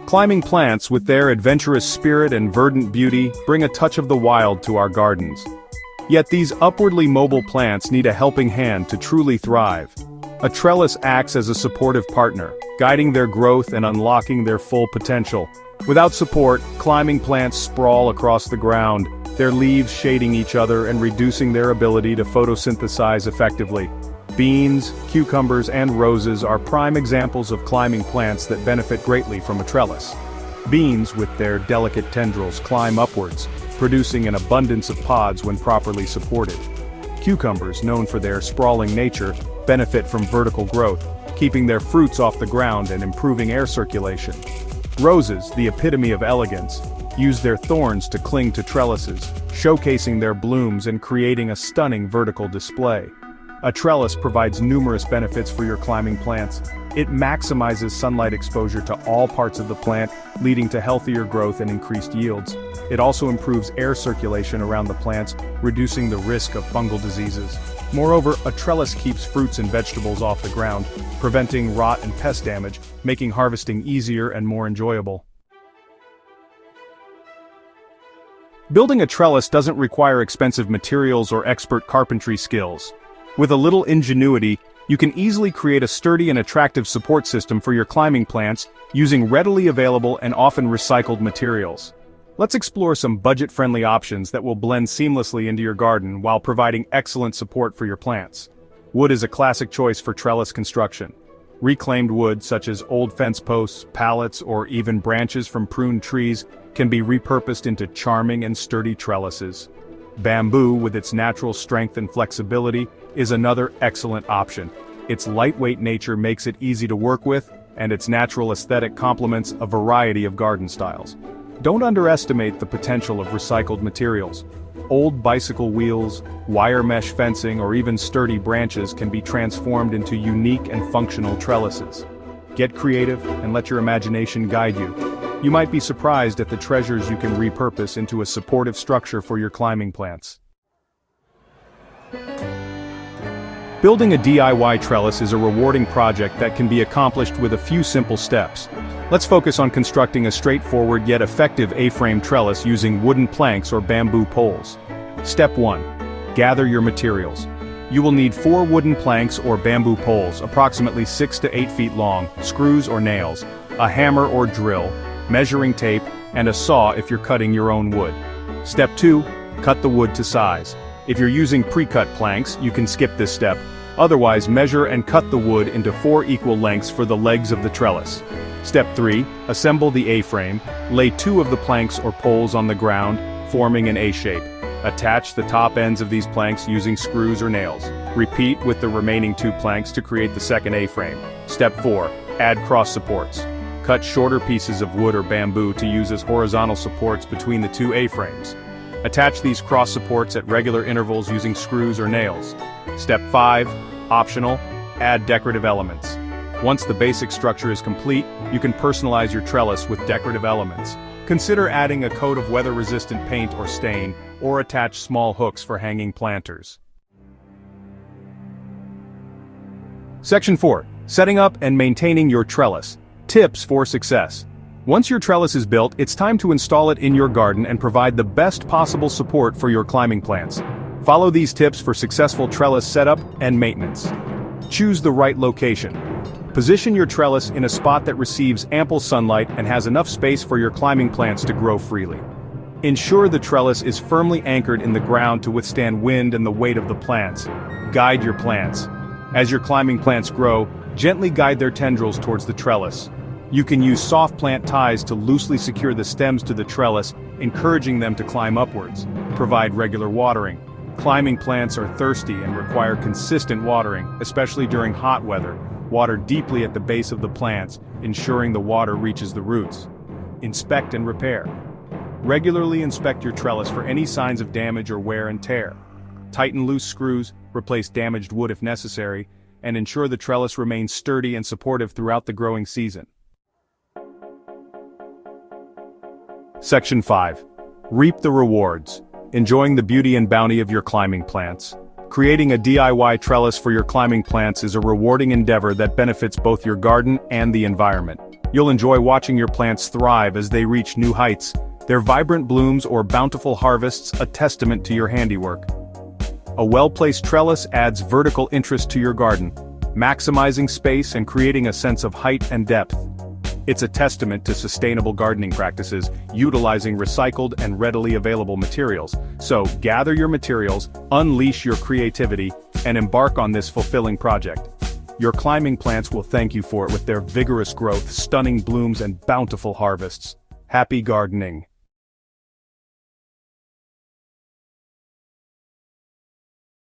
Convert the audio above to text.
Climbing plants, with their adventurous spirit and verdant beauty, bring a touch of the wild to our gardens. Yet these upwardly mobile plants need a helping hand to truly thrive. A trellis acts as a supportive partner, guiding their growth and unlocking their full potential. Without support, climbing plants sprawl across the ground, their leaves shading each other and reducing their ability to photosynthesize effectively. Beans, cucumbers, and roses are prime examples of climbing plants that benefit greatly from a trellis. Beans, with their delicate tendrils, climb upwards, producing an abundance of pods when properly supported. Cucumbers, known for their sprawling nature, benefit from vertical growth, keeping their fruits off the ground and improving air circulation. Roses, the epitome of elegance, use their thorns to cling to trellises, showcasing their blooms and creating a stunning vertical display. A trellis provides numerous benefits for your climbing plants. It maximizes sunlight exposure to all parts of the plant, leading to healthier growth and increased yields. It also improves air circulation around the plants, reducing the risk of fungal diseases. Moreover, a trellis keeps fruits and vegetables off the ground, preventing rot and pest damage, making harvesting easier and more enjoyable. Building a trellis doesn't require expensive materials or expert carpentry skills. With a little ingenuity, you can easily create a sturdy and attractive support system for your climbing plants using readily available and often recycled materials. Let's explore some budget-friendly options that will blend seamlessly into your garden while providing excellent support for your plants. Wood is a classic choice for trellis construction. Reclaimed wood such as old fence posts, pallets, or even branches from pruned trees can be repurposed into charming and sturdy trellises. Bamboo, with its natural strength and flexibility, is another excellent option. Its lightweight nature makes it easy to work with, and its natural aesthetic complements a variety of garden styles. Don't underestimate the potential of recycled materials. Old bicycle wheels, wire mesh fencing, or even sturdy branches can be transformed into unique and functional trellises. Get creative and let your imagination guide you. You might be surprised at the treasures you can repurpose into a supportive structure for your climbing plants. Building a DIY trellis is a rewarding project that can be accomplished with a few simple steps. Let's focus on constructing a straightforward yet effective A-frame trellis using wooden planks or bamboo poles. Step 1. Gather your materials. You will need 4 wooden planks or bamboo poles, approximately 6 to 8 feet long, screws or nails, a hammer or drill, measuring tape, and a saw if you're cutting your own wood. Step 2. Cut the wood to size. If you're using pre-cut planks, you can skip this step. Otherwise, measure and cut the wood into 4 equal lengths for the legs of the trellis. Step 3. Assemble the A-frame. Lay 2 of the planks or poles on the ground, forming an A shape. Attach the top ends of these planks using screws or nails. Repeat with the remaining 2 planks to create the second A-frame. Step 4. Add cross supports. Cut shorter pieces of wood or bamboo to use as horizontal supports between the 2 A-frames. Attach these cross supports at regular intervals using screws or nails. Step 5. Optional. Add decorative elements. Once the basic structure is complete, you can personalize your trellis with decorative elements. Consider adding a coat of weather-resistant paint or stain, or attach small hooks for hanging planters. Section 4. Setting up and maintaining your trellis. Tips for success. Once your trellis is built, it's time to install it in your garden and provide the best possible support for your climbing plants. Follow these tips for successful trellis setup and maintenance. Choose the right location. Position your trellis in a spot that receives ample sunlight and has enough space for your climbing plants to grow freely. Ensure the trellis is firmly anchored in the ground to withstand wind and the weight of the plants. Guide your plants. As your climbing plants grow, gently guide their tendrils towards the trellis. You can use soft plant ties to loosely secure the stems to the trellis, encouraging them to climb upwards. Provide regular watering. Climbing plants are thirsty and require consistent watering, especially during hot weather. Water deeply at the base of the plants, ensuring the water reaches the roots. Inspect and repair. Regularly inspect your trellis for any signs of damage or wear and tear. Tighten loose screws, replace damaged wood if necessary, and ensure the trellis remains sturdy and supportive throughout the growing season. Section 5. Reap the rewards. Enjoying the beauty and bounty of your climbing plants. Creating a DIY trellis for your climbing plants is a rewarding endeavor that benefits both your garden and the environment. You'll enjoy watching your plants thrive as they reach new heights, their vibrant blooms or bountiful harvests a testament to your handiwork. A well-placed trellis adds vertical interest to your garden, maximizing space and creating a sense of height and depth. It's a testament to sustainable gardening practices, utilizing recycled and readily available materials. So, gather your materials, unleash your creativity, and embark on this fulfilling project. Your climbing plants will thank you for it with their vigorous growth, stunning blooms, and bountiful harvests. Happy gardening!